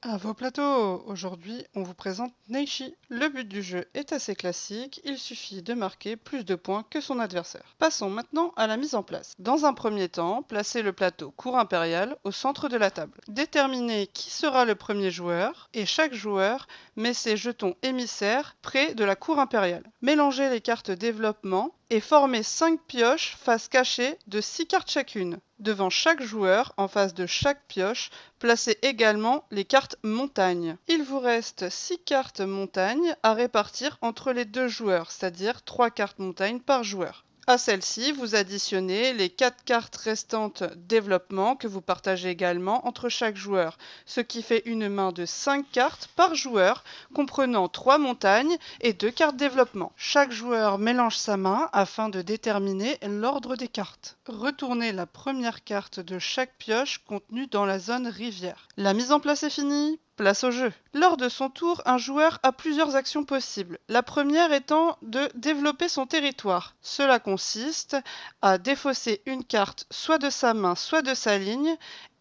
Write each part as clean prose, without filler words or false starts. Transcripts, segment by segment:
À vos plateaux! Aujourd'hui, on vous présente Neishi. Le but du jeu est assez classique, il suffit de marquer plus de points que son adversaire. Passons maintenant à la mise en place. Dans un premier temps, placez le plateau cour impériale au centre de la table. Déterminez qui sera le premier joueur et chaque joueur met ses jetons émissaires près de la cour impériale. Mélangez les cartes développement et formez 5 pioches face cachée de 6 cartes chacune. Devant chaque joueur, en face de chaque pioche, placez également les cartes montagne. Il vous reste 6 cartes montagne à répartir entre les deux joueurs, c'est-à-dire 3 cartes montagne par joueur. À celle-ci, vous additionnez les 4 cartes restantes développement que vous partagez également entre chaque joueur, ce qui fait une main de 5 cartes par joueur, comprenant 3 montagnes et 2 cartes développement. Chaque joueur mélange sa main afin de déterminer l'ordre des cartes. Retournez la première carte de chaque pioche contenue dans la zone rivière. La mise en place est finie. Place au jeu. Lors de son tour, un joueur a plusieurs actions possibles. La première étant de développer son territoire. Cela consiste à défausser une carte soit de sa main, soit de sa ligne,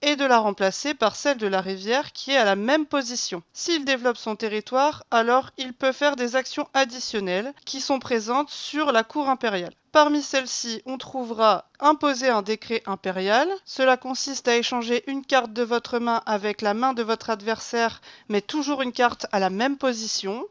et de la remplacer par celle de la rivière qui est à la même position. S'il développe son territoire, alors il peut faire des actions additionnelles qui sont présentes sur la cour impériale. Parmi celles-ci, on trouvera imposer un décret impérial. Cela consiste à échanger une carte de votre main avec la main de votre adversaire, mais toujours une carte à la même position,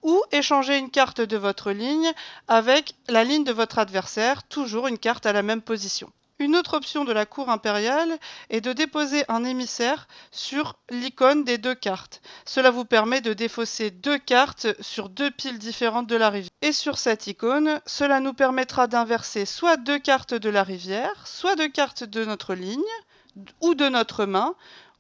ou échanger une carte de votre ligne avec la ligne de votre adversaire, toujours une carte à la même position. Une autre option de la cour impériale est de déposer un émissaire sur l'icône des deux cartes. Cela vous permet de défausser deux cartes sur deux piles différentes de la rivière. Et sur cette icône, cela nous permettra d'inverser soit deux cartes de la rivière, soit deux cartes de notre ligne ou de notre main,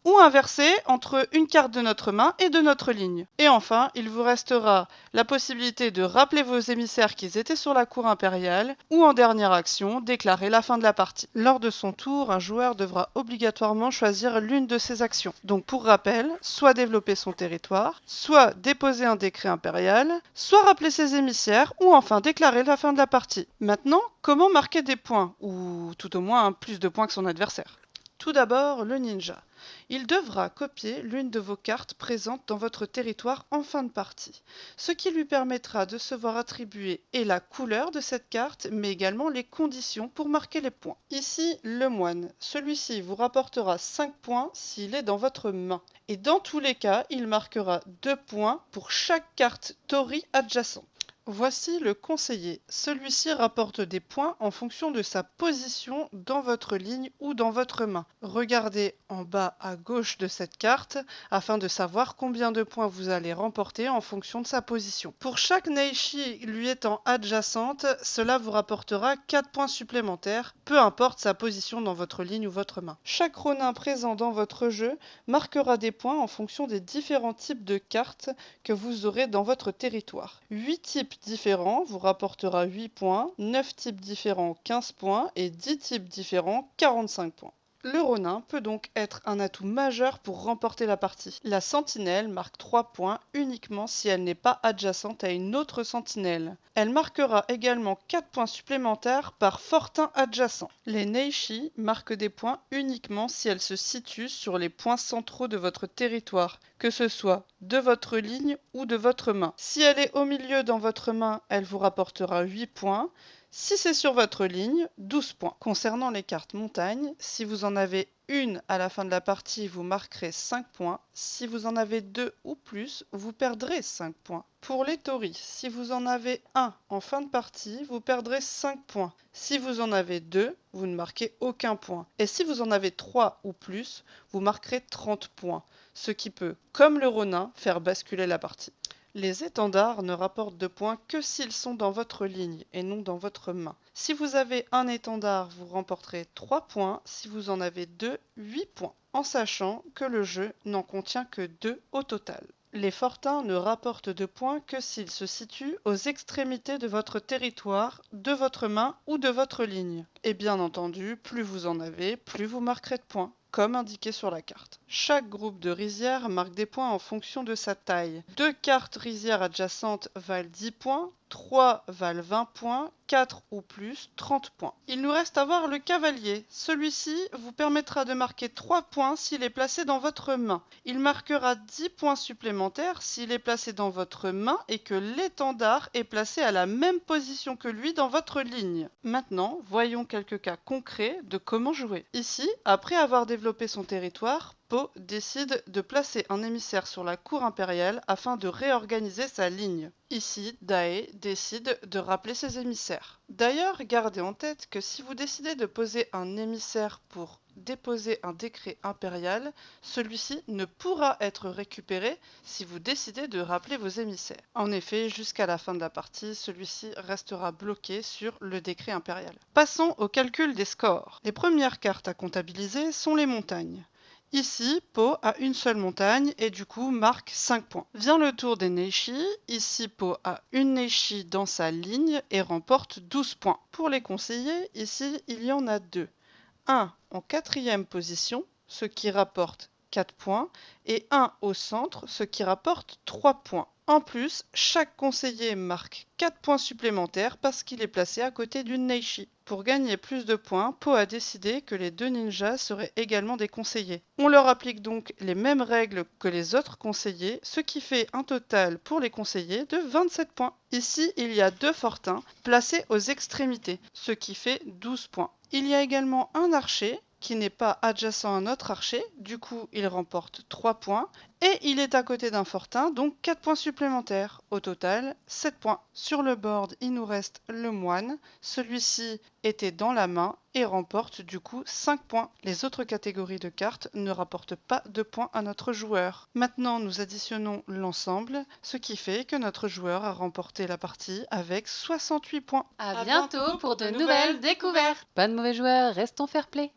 ou inverser entre une carte de notre main et de notre ligne. Et enfin, il vous restera la possibilité de rappeler vos émissaires qu'ils étaient sur la cour impériale, ou en dernière action, déclarer la fin de la partie. Lors de son tour, un joueur devra obligatoirement choisir l'une de ces actions. Donc pour rappel, soit développer son territoire, soit déposer un décret impérial, soit rappeler ses émissaires, ou enfin déclarer la fin de la partie. Maintenant, comment marquer des points, ou tout au moins plus de points que son adversaire? Tout d'abord, le ninja. Il devra copier l'une de vos cartes présentes dans votre territoire en fin de partie, ce qui lui permettra de se voir attribuer et la couleur de cette carte, mais également les conditions pour marquer les points. Ici, le moine. Celui-ci vous rapportera 5 points s'il est dans votre main. Et dans tous les cas, il marquera 2 points pour chaque carte Tori adjacente. Voici le conseiller. Celui-ci rapporte des points en fonction de sa position dans votre ligne ou dans votre main. Regardez en bas à gauche de cette carte afin de savoir combien de points vous allez remporter en fonction de sa position. Pour chaque Neishi lui étant adjacente, cela vous rapportera 4 points supplémentaires, peu importe sa position dans votre ligne ou votre main. Chaque Ronin présent dans votre jeu marquera des points en fonction des différents types de cartes que vous aurez dans votre territoire. 8 types différents vous rapportera 8 points, 9 types différents 15 points et 10 types différents 45 points. Le Ronin peut donc être un atout majeur pour remporter la partie. La sentinelle marque 3 points uniquement si elle n'est pas adjacente à une autre sentinelle. Elle marquera également 4 points supplémentaires par fortin adjacent. Les Neishi marquent des points uniquement si elles se situent sur les points centraux de votre territoire, que ce soit de votre ligne ou de votre main. Si elle est au milieu dans votre main, elle vous rapportera 8 points. Si c'est sur votre ligne, 12 points. Concernant les cartes montagne, si vous en avez une à la fin de la partie, vous marquerez 5 points. Si vous en avez 2 ou plus, vous perdrez 5 points. Pour les Tori, si vous en avez un en fin de partie, vous perdrez 5 points. Si vous en avez 2, vous ne marquez aucun point. Et si vous en avez 3 ou plus, vous marquerez 30 points. Ce qui peut, comme le Ronin, faire basculer la partie. Les étendards ne rapportent de points que s'ils sont dans votre ligne et non dans votre main. Si vous avez un étendard, vous remporterez 3 points. Si vous en avez 2, 8 points. En sachant que le jeu n'en contient que 2 au total. Les fortins ne rapportent de points que s'ils se situent aux extrémités de votre territoire, de votre main ou de votre ligne. Et bien entendu, plus vous en avez, plus vous marquerez de points, comme indiqué sur la carte. Chaque groupe de rizières marque des points en fonction de sa taille. 2 cartes rizières adjacentes valent 10 points, 3 valent 20 points, 4 ou plus 30 points. Il nous reste à voir le cavalier. Celui-ci vous permettra de marquer 3 points s'il est placé dans votre main. Il marquera 10 points supplémentaires s'il est placé dans votre main et que l'étendard est placé à la même position que lui dans votre ligne. Maintenant, voyons quelques cas concrets de comment jouer. Ici, après avoir développé son territoire, Po décide de placer un émissaire sur la cour impériale afin de réorganiser sa ligne. Ici, Dae décide de rappeler ses émissaires. D'ailleurs, gardez en tête que si vous décidez de poser un émissaire pour déposer un décret impérial, celui-ci ne pourra être récupéré si vous décidez de rappeler vos émissaires. En effet, jusqu'à la fin de la partie, celui-ci restera bloqué sur le décret impérial. Passons au calcul des scores. Les premières cartes à comptabiliser sont les montagnes. Ici, Po a une seule montagne et du coup marque 5 points. Vient le tour des Neishi. Ici, Po a une Neishi dans sa ligne et remporte 12 points. Pour les conseillers, ici, il y en a 2. Un en 4e position, ce qui rapporte 4 points, et un au centre, ce qui rapporte 3 points. En plus, chaque conseiller marque 4 points supplémentaires parce qu'il est placé à côté d'une Neishi. Pour gagner plus de points, Po a décidé que les 2 ninjas seraient également des conseillers. On leur applique donc les mêmes règles que les autres conseillers, ce qui fait un total pour les conseillers de 27 points. Ici, il y a 2 fortins placés aux extrémités, ce qui fait 12 points. Il y a également un archer qui n'est pas adjacent à un autre archer, du coup il remporte 3 points, et il est à côté d'un fortin, donc 4 points supplémentaires. Au total, 7 points. Sur le board, il nous reste le moine. Celui-ci était dans la main et remporte du coup 5 points. Les autres catégories de cartes ne rapportent pas de points à notre joueur. Maintenant, nous additionnons l'ensemble, ce qui fait que notre joueur a remporté la partie avec 68 points. À bientôt pour de nouvelles découvertes. Pas de mauvais joueurs, restons fair play.